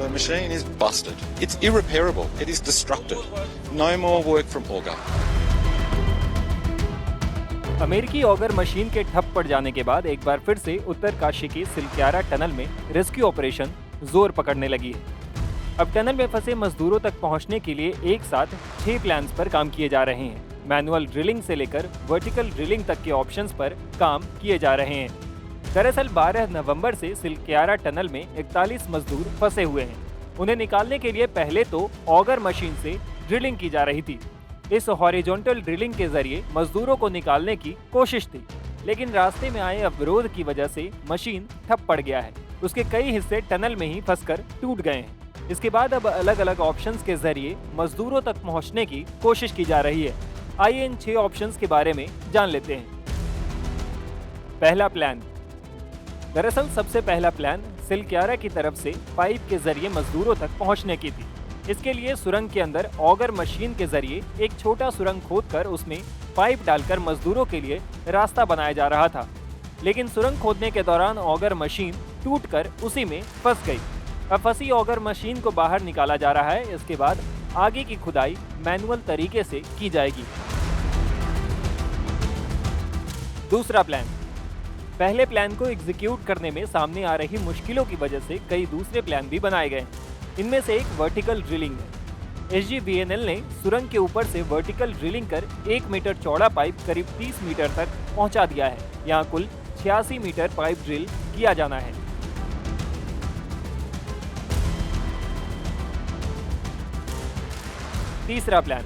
The machine is busted. It's irreparable. It is destructive. No more work from auger. अमेरिकी auger machine के ठप पड़ जाने के बाद एक बार फिर से उत्तरकाशी के सिलक्यारा टनल में रेस्क्यू ऑपरेशन जोर पकड़ने लगी है। अब टनल में फंसे मजदूरों तक पहुंचने के लिए एक साथ 6 प्लान्स पर काम किए जा रहे हैं। मैनुअल ड्रिलिंग से लेकर वर्टिकल ड्रिलिंग तक के ऑप्शंस पर काम किए जा रहे हैं। दरअसल 12 नवंबर से सिलक्यारा टनल में 41 मजदूर फंसे हुए हैं। उन्हें निकालने के लिए पहले तो ऑगर मशीन से ड्रिलिंग की जा रही थी। इस हॉरिजॉन्टल ड्रिलिंग के जरिए मजदूरों को निकालने की कोशिश थी, लेकिन रास्ते में आए अवरोध की वजह से मशीन ठप पड़ गया है। उसके कई हिस्से टनल में ही फंसकर टूट गए हैं। इसके बाद अब अलग अलग ऑप्शंस के जरिए मजदूरों तक पहुंचने की कोशिश की जा रही है। आइए इन 6 ऑप्शंस के बारे में जान लेते हैं। पहला प्लान। दरअसल सबसे पहला प्लान सिलक्यारा की तरफ से पाइप के जरिए मजदूरों तक पहुंचने की थी। इसके लिए सुरंग के अंदर ऑगर मशीन के जरिए एक छोटा सुरंग खोदकर उसमें पाइप डालकर मजदूरों के लिए रास्ता बनाया जा रहा था, लेकिन सुरंग खोदने के दौरान ऑगर मशीन टूटकर उसी में फंस गई। अब फंसी ऑगर मशीन को बाहर निकाला जा रहा है। इसके बाद आगे की खुदाई मैनुअल तरीके से की जाएगी। दूसरा प्लान। पहले प्लान को एग्जीक्यूट करने में सामने आ रही मुश्किलों की वजह से कई दूसरे प्लान भी बनाए गए। इनमें से एक वर्टिकल ड्रिलिंग है। SGVNL ने सुरंग के ऊपर से वर्टिकल ड्रिलिंग कर 1 मीटर चौड़ा पाइप करीब 30 मीटर तक पहुंचा दिया है। यहाँ कुल 86 मीटर पाइप ड्रिल किया जाना है। तीसरा प्लान।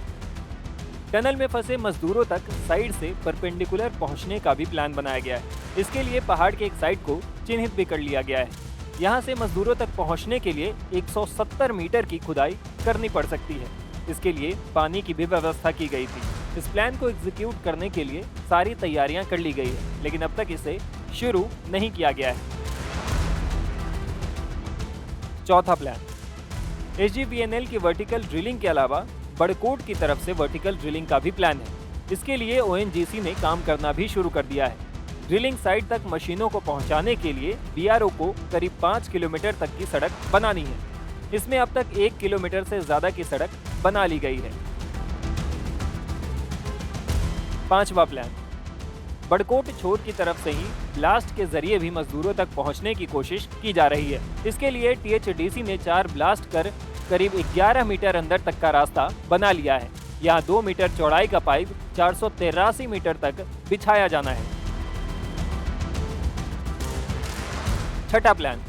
टनल में फंसे मजदूरों तक साइड से परपेंडिकुलर पहुंचने का भी प्लान बनाया गया है। इसके लिए पहाड़ के एक साइड को चिन्हित भी कर लिया गया है। यहाँ से मजदूरों तक पहुँचने के लिए 170 मीटर की खुदाई करनी पड़ सकती है। इसके लिए पानी की भी व्यवस्था की गई थी। इस प्लान को एग्जीक्यूट करने के लिए सारी तैयारियां कर ली गई है, लेकिन अब तक इसे शुरू नहीं किया गया है। चौथा प्लान। SGVNL की वर्टिकल ड्रिलिंग के अलावा बड़कोट की तरफ से वर्टिकल ड्रिलिंग का भी प्लान है। इसके लिए ONGC ने काम करना भी शुरू कर दिया है। ड्रिलिंग साइट तक मशीनों को पहुंचाने के लिए BRO को करीब 5 किलोमीटर तक की सड़क बनानी है। इसमें अब तक 1 किलोमीटर से ज्यादा की सड़क बना ली गई है। पांचवा प्लान। बड़कोट छोर की तरफ से ही ब्लास्ट के जरिए भी मजदूरों तक पहुंचने की कोशिश की जा रही है। इसके लिए THDC ने 4 ब्लास्ट कर करीब 11 मीटर अंदर तक का रास्ता बना लिया है। यहाँ 2 मीटर चौड़ाई का पाइप 483 मीटर तक बिछाया जाना है। छठा प्लान।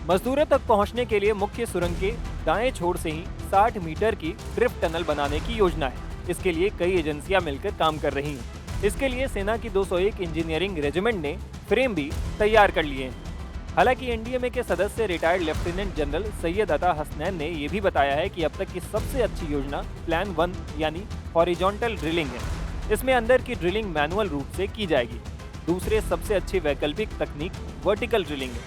मजदूरों तक पहुंचने के लिए मुख्य सुरंग के दाएं छोर से ही 60 मीटर की ड्रिफ्ट टनल बनाने की योजना है। इसके लिए कई एजेंसियां मिलकर काम कर रही हैं। इसके लिए सेना की 201 इंजीनियरिंग रेजिमेंट ने फ्रेम भी तैयार कर लिए हैं। हालांकि NDMA के सदस्य रिटायर्ड लेफ्टिनेंट जनरल सैयद अता हसनैन ने यह भी बताया है कि अब तक की सबसे अच्छी योजना प्लान 1 यानी हॉरिजॉन्टल ड्रिलिंग है। इसमें अंदर की ड्रिलिंग मैनुअल रूप से की जाएगी। दूसरे सबसे अच्छी वैकल्पिक तकनीक वर्टिकल ड्रिलिंग है,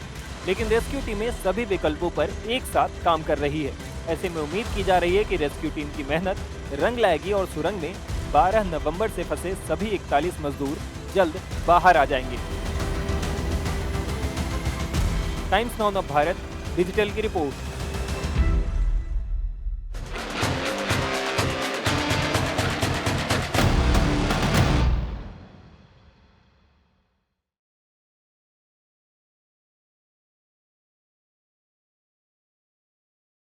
लेकिन रेस्क्यू टीमें सभी विकल्पों पर एक साथ काम कर रही है। ऐसे में उम्मीद की जा रही है कि रेस्क्यू टीम की मेहनत रंग लाएगी और सुरंग में 12 नवंबर से फंसे सभी 41 मजदूर जल्द बाहर आ जाएंगे। Times now of Bharat digital की रिपोर्ट।